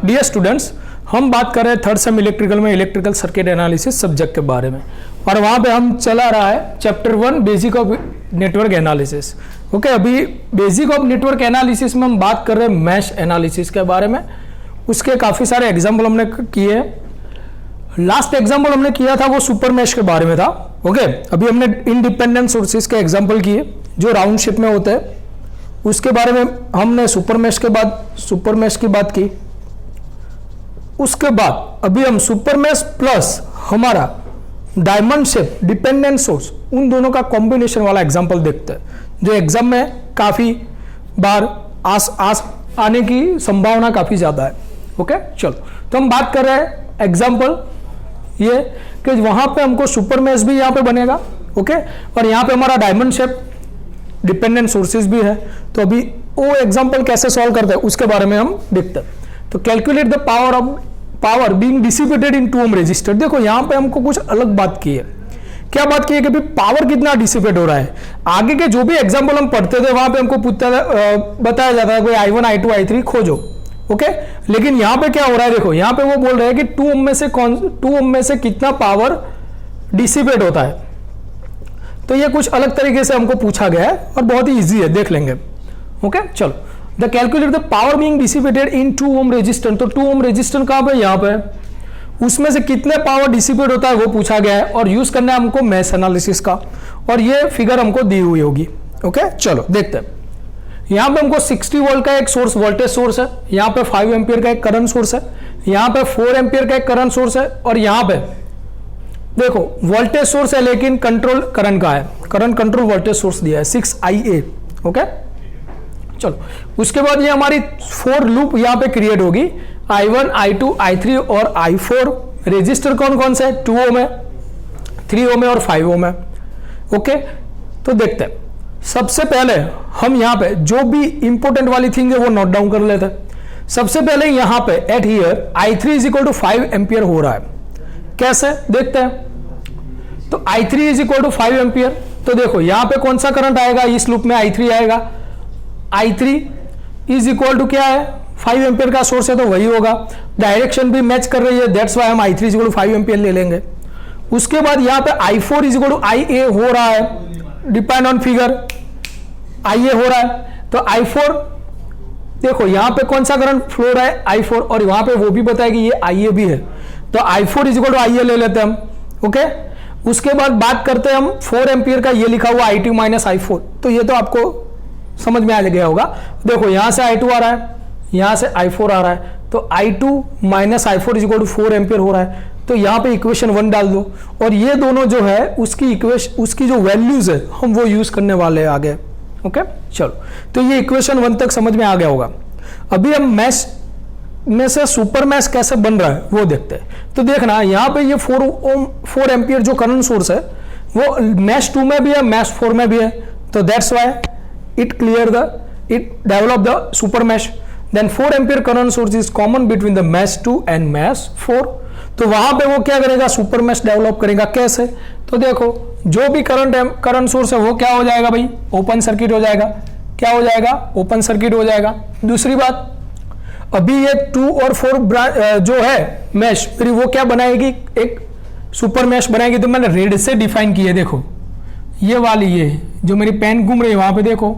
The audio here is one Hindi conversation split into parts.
डियर स्टूडेंट्स, हम बात कर रहे हैं थर्ड सेम इलेक्ट्रिकल में इलेक्ट्रिकल सर्किट एनालिसिस सब्जेक्ट के बारे में, और वहाँ पे हम चला रहा है chapter 1 basic of network analysis. Okay, अभी बेसिक ऑफ नेटवर्क एनालिसिस में हम बात कर रहे हैं मैश एनालिसिस के बारे में। उसके काफ़ी सारे एग्जाम्पल हमने किए हैं। लास्ट एग्जाम्पल हमने किया था वो सुपर मैश के बारे में था। ओके, अभी हमने इंडिपेंडेंट सोर्सेज के एग्जाम्पल किए जो राउंड शेप में होते हैं, उसके बारे में हमने सुपर मैश की बात की। उसके बाद अभी हम सुपर मैश प्लस हमारा डायमंड शेप डिपेंडेंट सोर्स, उन दोनों का कॉम्बिनेशन वाला एग्जांपल देखते हैं, जो एग्जाम में काफी बार आने की संभावना काफी ज्यादा है। ओके, चलो तो हम बात कर रहे हैं एग्जांपल ये कि वहां पे हमको सुपर मैश भी यहां पे बनेगा। ओके, और यहां पे हमारा डायमंड शेप डिपेंडेंट सोर्सेज भी है। तो अभी वो एग्जांपल कैसे सॉल्व करते हैं उसके बारे में हम देखते हैं। तो calculate the power being dissipated in 2 ohm resistor. देखो यहां पे हमको कुछ अलग बात की है। क्या बात की है कि पावर कितना डिसिपेट हो रहा है। आगे के जो भी एग्जांपल हम पढ़ते थे वहां पे हमको बताया जाता है कोई I1 I2 I3 खोजो। ओके, लेकिन यहां पे क्या हो रहा है, देखो यहां पे वो बोल रहे हैं कि 2 ओम में से कितना पावर डिसिपेट होता है। तो ये कुछ अलग तरीके से हमको पूछा गया है और बहुत ही ईजी है, देख लेंगे। ओके, चलो the calculate the power being dissipated in 2 ohm resistance. तो 2 ओम रेजिस्टेंस कहां पे, यहां पे, उसमें से कितने पावर डिसिपेट होता है वो पूछा गया है, और यूज करना है हमको मैश एनालिसिस का, और ये फिगर हमको दी हुई होगी। ओके, चलो देखते हैं। यहां पे हमको 60 वोल्ट का एक सोर्स वोल्टेज सोर्स है, यहां पे 5 एम्पियर का एक करंट सोर्स है, यहां पे 4 एम्पियर का एक करंट सोर्स है, और यहां पे देखो वोल्टेज सोर्स है लेकिन कंट्रोल करंट का है, करंट कंट्रोल वोल्टेज सोर्स दिया है 6IA। ओके, चलो उसके बाद ये हमारी 4 लूप यहां पे क्रिएट होगी, I1 I2 I3 और I4। रेजिस्टर कौन कौन से है, 2 ओम है, 3 ओम है और 5 ओम है। ओके, तो देखते हैं। सबसे पहले हम यहां पे जो भी इंपॉर्टेंट वाली थिंग है वो नोट डाउन कर लेते हैं। सबसे पहले यहां पे at here I3 is equal to 5 ampere हो रहा है। कैसे देखते हैं। तो I3 is equal to 5 ampere. तो देखो यहां पे कौन सा करंट आएगा, इस लूप में I3 आएगा। I3 इज इक्वल टू क्या है, 5 एम्पियर का सोर्स है तो वही होगा, डायरेक्शन भी मैच कर रही है, दैट्स व्हाई हम I3 is equal to 5 ampere ले लेंगे। उसके बाद यहां पे I4 is equal to IA हो रहा है, डिपेंड ऑन फिगर IA हो रहा है। तो I4 देखो यहां पे कौन सा करंट फ्लो रहा है, I4, और वहां पे वो भी बताया कि ये IA भी है, तो I4 is equal to IA ले लेते हैं हम। ओके, उसके बाद बात करते हैं हम 4 एम्पियर का, ये लिखा हुआ I2 माइनस I4, तो ये तो आपको समझ में आ गया होगा। देखो यहां से I2 आ रहा है, यहां से I4 आ रहा है, तो I2 minus I4 is equal to 4 ampere हो रहा है। तो यहां पे इक्वेशन 1 डाल दो, और ये दोनों जो है उसकी जो वैल्यूज है हम वो यूज करने वाले हैं आगे। ओके, चलो तो ये इक्वेशन 1 तक समझ में आ गया होगा। अभी हम मैश में से सुपर मैश कैसे बन रहा है वो देखते हैं। तो देखना यहां पे ये 4 एम्पियर जो करंट सोर्स है वो मैश 2 में भी है, मैश 4 में भी है, तो that's why it develop the super mesh. Then 4 ampere current source is common between the mesh 2 and mesh 4. तो वहां पे वो क्या करेगा, सुपर मैश डेवलप करेगा। कैसे, तो देखो जो भी करंट सोर्स है वो क्या हो जाएगा भाई, ओपन सर्किट हो जाएगा। क्या हो जाएगा, ओपन सर्किट हो जाएगा। दूसरी बात, अभी ये 2 और 4 जो है मैश फिर वो क्या बनाएगी, एक सुपर मैश बनाएगी। तो मैंने रेड से डिफाइन की है, देखो ये वाली, ये जो मेरी पेन घूम रही है वहां पे देखो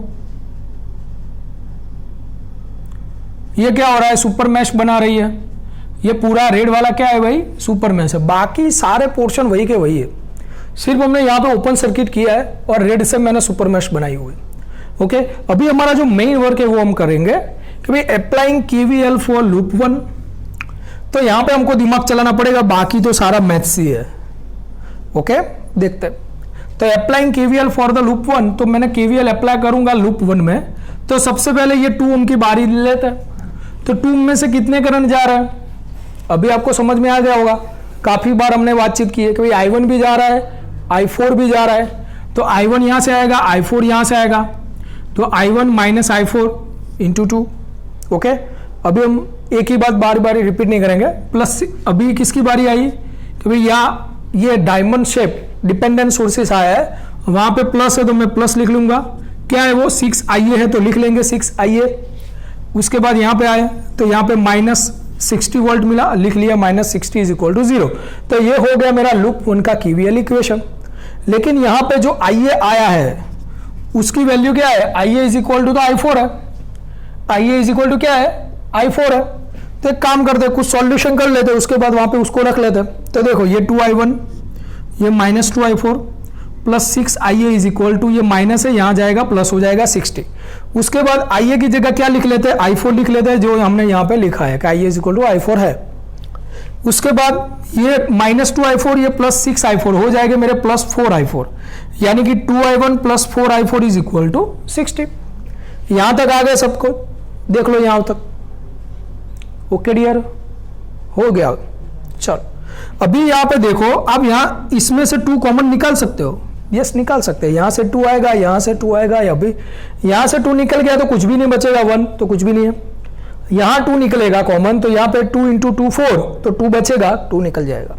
ये क्या हो रहा है, सुपर मैश बना रही है। ये पूरा रेड वाला क्या है भाई, सुपर मैश है। बाकी सारे पोर्शन वही के वही है, सिर्फ हमने यहाँ पे ओपन सर्किट किया है और रेड से मैंने सुपर मैश बनाई हुई। ओके, अभी हमारा जो मेन वर्क है वो हम करेंगे कि भाई अप्लाइंग KVL फॉर लूप 1। तो यहाँ पे हमको दिमाग चलाना पड़ेगा, बाकी तो सारा मैथ्स ही है। ओके, देखते हैं। तो applying KVL for the loop 1, तो मैंने KVL अप्लाई करूंगा लूप 1 में। तो सबसे पहले ये 2 ओम की बारी ले लेते हैं। तो 2 में से कितने करंट जा रहा है, अभी आपको समझ में आ गया होगा। काफी बार हमने बातचीत की है कि भाई I1 भी जा रहा है, I4 भी जा रहा है। तो I1 यहां से आएगा, I4 यहां से आएगा, तो I1 minus I4 into 2। Okay, अभी हम एक ही बात बार बार रिपीट नहीं करेंगे। प्लस अभी किसकी बारी आई कि भाई यहाँ ये डायमंड शेप डिपेंडेंट सोर्सेस आया है, वहां पे प्लस है तो मैं प्लस लिख लूंगा। क्या है वो, 6IA है तो लिख लेंगे 6IA। उसके बाद यहाँ पे आए तो यहाँ पे माइनस 60 वोल्ट मिला, लिख लिया -60 इज इक्वल टू 0। तो ये हो गया मेरा लूप 1 का KVL इक्वेशन। लेकिन यहाँ पे जो IA आया है उसकी वैल्यू क्या है, IA इज इक्वल टू तो I4 है, IA इज इक्वल टू क्या है, I4 है। तो एक काम करते हैं, कुछ सॉल्यूशन कर लेते हैं, उसके बाद वहां पे उसको रख लेते हैं। तो देखो ये 2I1, ये -2I4 plus 6IA is equal to, ये माइनस है यहाँ जाएगा प्लस हो जाएगा 60। उसके बाद IA की जगह क्या लिख लेते हैं, I4 लिख लेते हैं, जो हमने यहाँ पे लिखा है कि IA is equal to I4 है। उसके बाद ये -2I4 ये प्लस 6I4 हो जाएगा मेरे प्लस 4I4, यानी कि 2I1 plus 4I4 is equal to 60। यहां तक आ गए सबको, देख लो यहां तक। ओके डियर, हो गया। चलो अभी यहां पे देखो, अब यहां इसमें से 2 कॉमन निकाल सकते हो, यस निकाल सकते हैं। यहां से 2 आएगा, यहां से 2 आएगा, अभी यहां से 2 निकल गया तो कुछ भी नहीं बचेगा, 1 तो कुछ भी नहीं है। यहां 2 निकलेगा कॉमन, तो यहां पे 2 × 2 4, तो 2 बचेगा, 2 निकल जाएगा।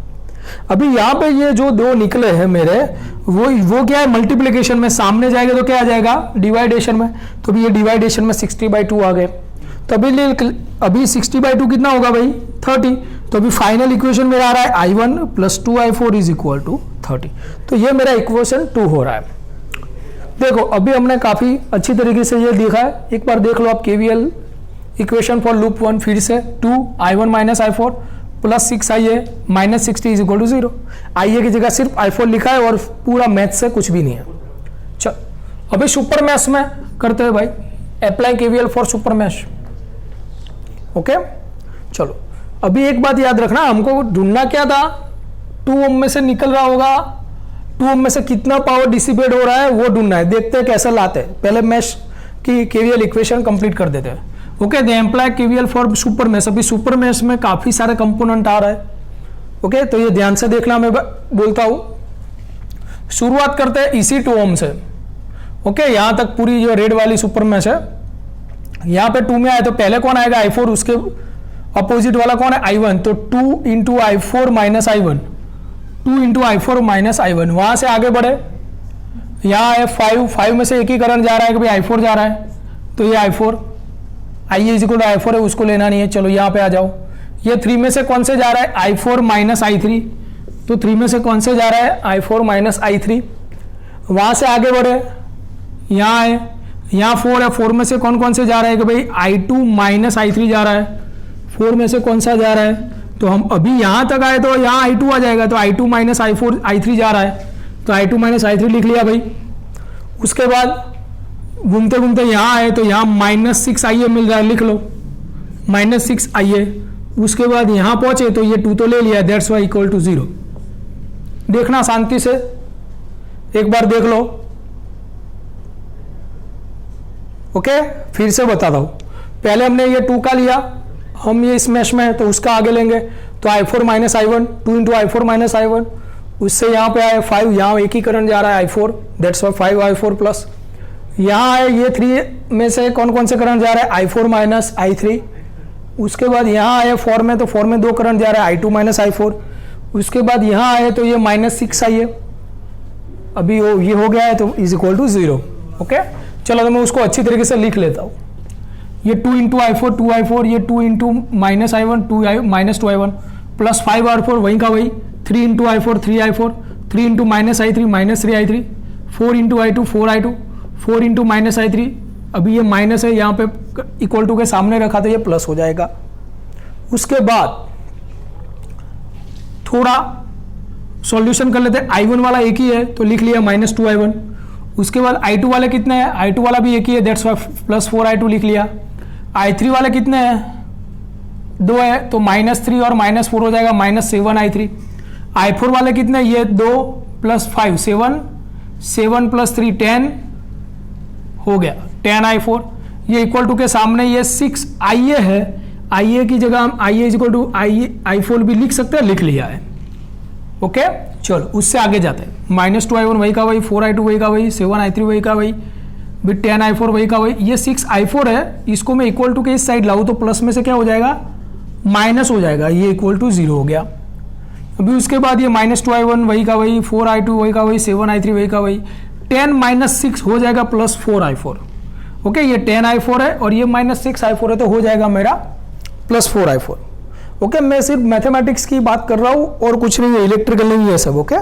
अभी यहां पे ये जो 2 निकले हैं मेरे, वो क्या है, मल्टीप्लिकेशन में, सामने जाएगा तो क्या आ जाएगा, डिवाइडेशन में। तो अभी ये डिवाइडेशन में 60/2 आ गए। तो अभी 60/2 कितना होगा भाई, 30। तो अभी फाइनल इक्वेशन मेरा आ रहा है I1 plus 2I4 is equal to 30। तो ये मेरा इक्वेशन 2 हो रहा है। देखो अभी हमने काफी अच्छी तरीके से ये देखा है, एक बार देख लो आप KVL इक्वेशन फॉर लूप 1 फिर से, 2I1 minus I4 plus 6IA minus 60 is equal to 0। IA की जगह सिर्फ I4 लिखा है और पूरा मैथ से कुछ भी नहीं है। चल अभी सुपर मैश में करते हैं भाई, apply KVL for super mesh. Okay चलो, अभी एक बात याद रखना, हमको ढूंढना क्या था, 2 ओम में से निकल रहा होगा, 2 ओम में से कितना पावर डिसिपेट हो रहा है वो ढूंढना है। देखते हैं कैसे लाते हैं, पहले मैश की KVL इक्वेशन कंप्लीट कर देते हैं। Okay, they employ KVL for super mesh. अभी सुपर मैश में काफी सारे कंपोनेंट आ रहा है। ओके, तो ये ध्यान से देखना, मैं बोलता हूं। शुरुआत करते हैं इसी 2 ओम से। ओके, यहां तक पूरी जो रेड वाली सुपर मैश है, यहां पे 2 में आए तो पहले कौन आएगा, I4, उसके अपोजिट वाला कौन है, I1। तो 2 × I4 minus I1, 2 × I4 minus I1। वहां से आगे बढ़े, यहां है 5 में से एक ही करंट जा रहा है कि भाई I4 जा रहा है, तो ये I4, IA is equal to I4 है, उसको लेना नहीं है। चलो यहाँ पे आ जाओ, ये 3 में से कौन से जा रहा है, I4 माइनस I3। तो 3 में से कौन से जा रहा है, I4 माइनस I3। वहां से आगे बढ़े, यहाँ है, यहाँ 4 है, 4 में से कौन कौन से जा रहा है कि भाई I2 माइनस I3 जा रहा है। 4 में से कौन सा जा रहा है, तो हम अभी यहाँ तक आए तो यहाँ I2 आ जाएगा, तो I2 माइनस I3 जा रहा है, तो I2 माइनस I3 लिख लिया भाई। उसके बाद घूमते घूमते यहाँ आए तो यहाँ -6IA मिल रहा है, लिख लो -6IA। उसके बाद यहाँ पहुंचे तो ये 2 तो ले लिया, दैट्स वाई इक्वल टू 0। देखना शांति से, एक बार देख लो। ओके, फिर से बताता हूं, पहले हमने ये 2 का लिया, हम ये इस मैश में है तो उसका आगे लेंगे, तो I4 minus I1, 2 × I4 minus I1। उससे यहाँ पे आए 5, यहाँ एक ही करंट जा रहा है I4, that's why 5I4 plus. यहाँ है ये 3 में से कौन कौन से करंट जा रहा है, I4 माइनस I3। उसके बाद यहाँ आए 4 में, तो 4 में 2 करंट जा रहा है, I2 माइनस I4। उसके बाद यहाँ आए तो ये -6IA, अभी ये हो गया है, तो इज इक्वल टू 0। ओके चलो, तो मैं उसको अच्छी तरीके से लिख लेता हूँ। ये 2 × I4 2I4, ये 2 × minus I1 minus 2I1 plus 5R4 वहीं का वही, 3 × I4 3I4, 3 × minus I3 minus 3I3, 4 × I2 4I2, 4 × minus I3। अभी ये माइनस है, यहाँ पे इक्वल टू के सामने रखा तो ये प्लस हो जाएगा। उसके बाद थोड़ा सॉल्यूशन कर लेते हैं। I1 वाला एक ही है तो लिख लिया -2I1। उसके बाद I2 वाले कितने हैं, I2 वाला भी एक ही है, दैट्स वाई प्लस 4I2 लिख लिया। I3 वाले कितने हैं, 2 है, तो -3 और -4 हो जाएगा, -7I3। I4 वाले कितने, ये 2 + 5 7, 7 + 3 10 हो गया, 10I4। ये इक्वल टू के सामने ये 6IA है, IA की जगह हम IA is equal to I4 भी लिख सकते हैं, लिख लिया है। ओके चलो उससे आगे जाते हैं। -2I1 वही का वही, 4I2 वही का वही, 7I3 वही का वही, भी 10I4 वही का वही। ये 6I4 है, इसको मैं इक्वल टू के इस साइड लाऊं तो प्लस में से क्या हो जाएगा, माइनस हो जाएगा, ये इक्वल टू 0 हो गया। अभी उसके बाद ये -2I1 वही का वही, 4I2 वही का वही, 7I3 वही का वही, 10 - 6 हो जाएगा प्लस 4I4। ओके ये 10I4 है और ये -6I4 है, तो हो जाएगा मेरा +4I4। ओके, मैं सिर्फ मैथमेटिक्स की बात कर रहा हूँ और कुछ नहीं है, इलेक्ट्रिकल नहीं है सब। ओके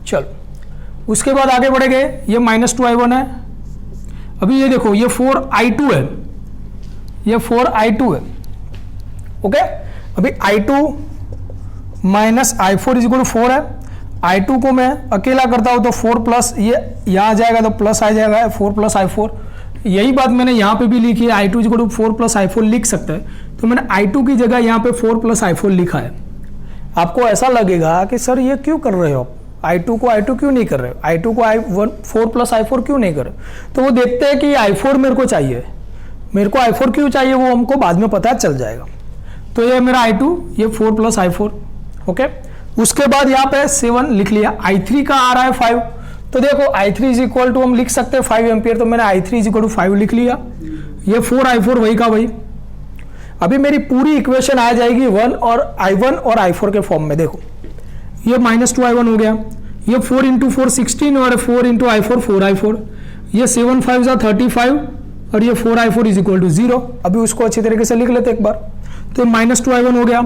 चलो उसके बाद आगे बढ़ेंगे। ये -2i1 है। अभी ये देखो ये 4i2 है, ये 4i2 है। ओके अभी i2 minus i4 is equal to 4 है। i2 को मैं अकेला करता हूं तो 4 प्लस ये यहाँ आ जाएगा तो प्लस आ जाएगा 4 प्लस i4। यही बात मैंने यहाँ पे भी लिखी है, i2 is equal to 4 plus i4 लिख सकते हैं, तो मैंने i2 की जगह यहाँ पे 4 प्लस i4 लिखा है। आपको ऐसा लगेगा कि सर ये क्यों कर रहे हो आप, i2 को i2 क्यों नहीं कर रहे हो, i2 को i1 4 प्लस i4 क्यों नहीं कर रहे हो। तो वो देखते हैं कि i4 मेरे को चाहिए, मेरे को i4 क्यों चाहिए वो हमको बाद में पता चल जाएगा। तो ये मेरा i2, ये 4 प्लस i4। ओके उसके बाद यहाँ पे 7 लिख लिया। i3 का आ रहा है 5, तो देखो i3 इज इक्वल टू हम लिख सकते हैं 5 एम्पियर, तो मैंने i3 इज इक्वल टू 5 लिख लिया। ये 4i4 वही का वही। अभी मेरी पूरी इक्वेशन आ जाएगी i1 और i4 के फॉर्म में। देखो ये -2i1 हो गया, ये 4 इंटू 4 16 और 4 इंटू i4 4i4, ये 7 5 35 और ये 4i4 इज इक्वल टू 0। अभी उसको अच्छी तरीके से लिख लेते एक बार। तो -2i1 हो गया,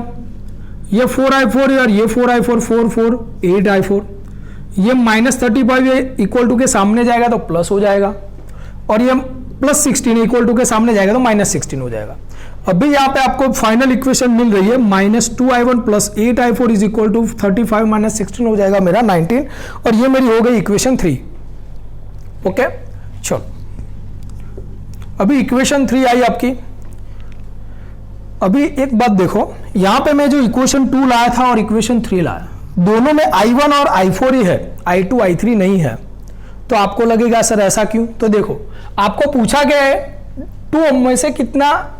ये 4i4 और ये 4i4 4 4 8i4, ये -35 इक्वल टू के सामने जाएगा तो प्लस हो जाएगा, और ये +16 इक्वल टू के सामने जाएगा तो -16 हो जाएगा। अभी यहाँ पे आपको फाइनल इक्वेशन मिल रही है -2i1 plus 8i4 is equal to 35 minus 16 हो जाएगा मेरा 19, और ये मेरी हो गई इक्वेशन 3। ओके चलो अभी इक्वेशन 3 आई आपकी। अभी एक बात देखो, यहां पे मैं जो इक्वेशन 2 लाया था और इक्वेशन 3 लाया, दोनों में i1 और i4 ही है, i2 i3 नहीं है। तो आपको लगेगा सर ऐसा क्यों, तो देखो आपको पूछा गया है 2 में से कितना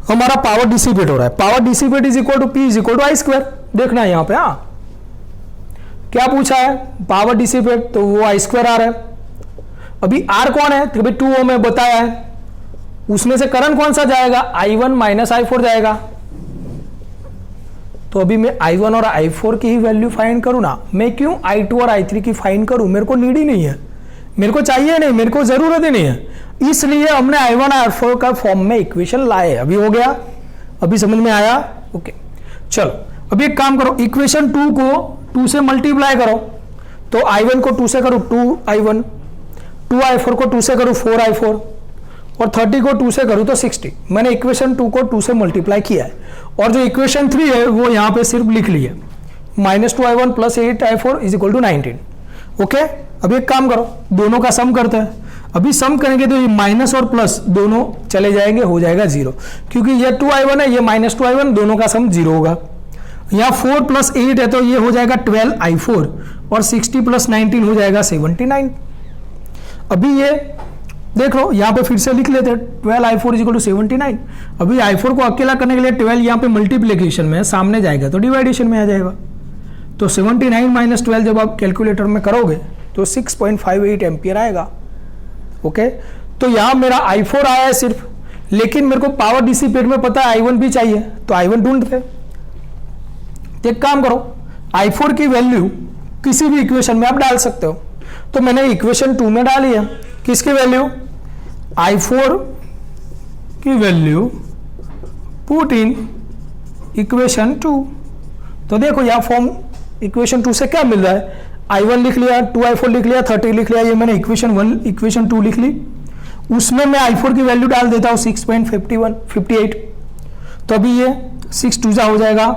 हमारा पावर डिसिपेट हो रहा है। Power dissipate is equal to P is equal to I square, देखना है यहाँ पे। हाँ क्या पूछा है पावर डिसिपेट, तो वो I स्क्वायर आ रहा है। अभी R कौन है, तो भाई 2 ओम में बताया है, उसमें से करंट कौन सा जाएगा, i1 माइनस i4 जाएगा। तो अभी मैं i1 और i4 की ही वैल्यू फाइंड करूं ना, मैं क्यों i2 और i3 की फाइंड करूं, मेरे को नीड ही नहीं है, मेरे को चाहिए नहीं, मेरे को जरूरत ही नहीं है, इसलिए हमने i1 और i4 का फॉर्म में इक्वेशन लाए। अभी हो गया, अभी समझ में आया। ओके चलो अभी एक काम करो, इक्वेशन 2 को 2 से मल्टीप्लाई करो, तो i1 को 2 से करो 2i1, 2i4 को 2 से करो 4i4, और 30 को 2 से करूं तो 60। मैंने इक्वेशन 2 को 2 से मल्टीप्लाई किया है, और जो इक्वेशन 3 है वो यहां पे सिर्फ लिख ली है, -2i1 plus 8i4 is equal to 19। Okay अभी एक काम करो, दोनों का सम करते हैं। अभी सम करेंगे तो ये माइनस और प्लस दोनों चले जाएंगे, हो जाएगा 0, क्योंकि ये 2i1 है, ये -2i1, दोनों का सम 0 होगा। यहाँ 4 प्लस 8 है तो ये हो जाएगा 12i4, और 60 प्लस 19 हो जाएगा 79। अभी ये देख लो यहाँ पे फिर से लिख लेते हैं 12i4 इज इक्वल टू 79। अभी i4 को अकेला करने के लिए 12 यहाँ पे मल्टीप्लिकेशन में है, सामने जाएगा तो डिवाइडेशन में आ जाएगा। तो 79 माइनस 12 जब आप कैलकुलेटर में करोगे तो 6.58 एम्पियर आएगा। ओके तो यहाँ मेरा i4 आया है सिर्फ, लेकिन मेरे को पावर डिसिपेट में पता है i1 भी चाहिए, तो i1 ढूंढते। एक काम करो, i4 की वैल्यू किसी भी इक्वेशन में आप डाल सकते हो, तो मैंने इक्वेशन 2 में डाली है। किसकी वैल्यू, i4 की वैल्यू पुट इन इक्वेशन 2। तो देखो यहाँ फॉर्म इक्वेशन 2 से क्या मिल रहा है, i1 लिख लिया, 2i4 लिख लिया, 30 लिख लिया, ये मैंने इक्वेशन 1 इक्वेशन 2 लिख ली, उसमें मैं i4 की वैल्यू डाल देता हूँ 6.58। तो अभी ये 6 2 हो जाएगा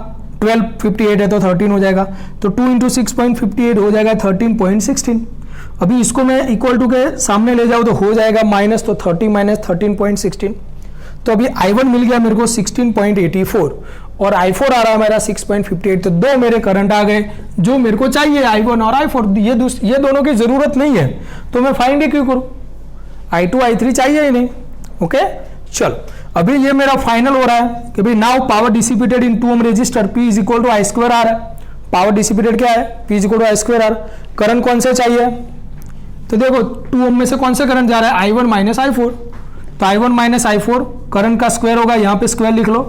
12, 58 है तो 13 हो जाएगा, तो 2 इंटू 6.58 हो जाएगा 13.16। अभी इसको मैं इक्वल टू के सामने ले जाऊँ तो हो जाएगा माइनस, तो 30 माइनस 13.16। तो अभी i1 मिल गया मेरे को 16.84 और i4 आ रहा है मेरा 6.58। तो दो मेरे करंट आ गए जो मेरे को चाहिए, i1 और i4। ये दोनों की जरूरत नहीं है तो मैं फाइंड ही क्यों करूं, i2 i3 चाहिए ही नहीं। ओके चलो अभी ये मेरा फाइनल हो रहा है कि भाई now power dissipated in 2 ohm resistor P is equal to I square R है। पावर डिसिपेटेड क्या है, P is equal to I square R। Current कौन से चाहिए, तो देखो 2 ओम में से कौन सा करंट जा रहा है, i1 माइनस i4। तो i1 माइनस i4 करंट का स्क्वायर होगा, यहाँ पे स्क्वायर लिख लो।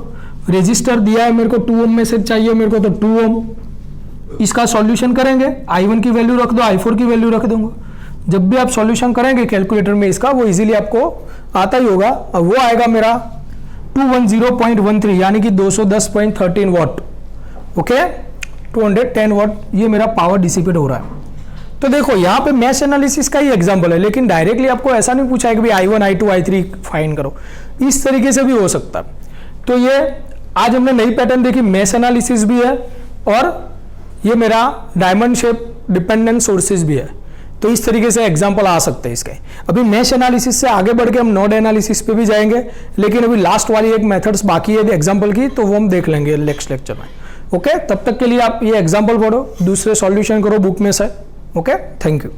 रेजिस्टर दिया है मेरे को 2 ओम में से चाहिए मेरे को, तो 2 ओम। इसका सॉल्यूशन करेंगे, i1 की वैल्यू रख दो, i4 की वैल्यू रख दूंगा। जब भी आप सॉल्यूशन करेंगे कैलकुलेटर में इसका, वो इजीली आपको आता ही होगा। अब वो आएगा मेरा 210.13 यानी कि 210.13 वॉट, ओके, 210 वॉट ये मेरा पावर डिसिपेट हो रहा है। तो देखो यहाँ पे मैश एनालिसिस का ही एग्जांपल है, लेकिन डायरेक्टली आपको ऐसा नहीं पूछा है कि भाई I1 I2 I3 फाइंड करो, इस तरीके से भी हो सकता है। तो ये आज हमने नई पैटर्न देखी, मैश एनालिसिस भी है और ये मेरा डायमंड शेप डिपेंडेंट सोर्सेज भी है। तो इस तरीके से एग्जांपल आ सकते हैं इसके। अभी मैश एनालिसिस से आगे बढ़ के हम नोड एनालिसिस पे भी जाएंगे, लेकिन अभी लास्ट वाली एक मेथड्स बाकी है एग्जांपल की, तो वो हम देख लेंगे नेक्स्ट लेक्चर में। ओके, तब तक के लिए आप ये एग्जांपल पढ़ो, दूसरे सॉल्यूशन करो बुक में से। Okay, thank you.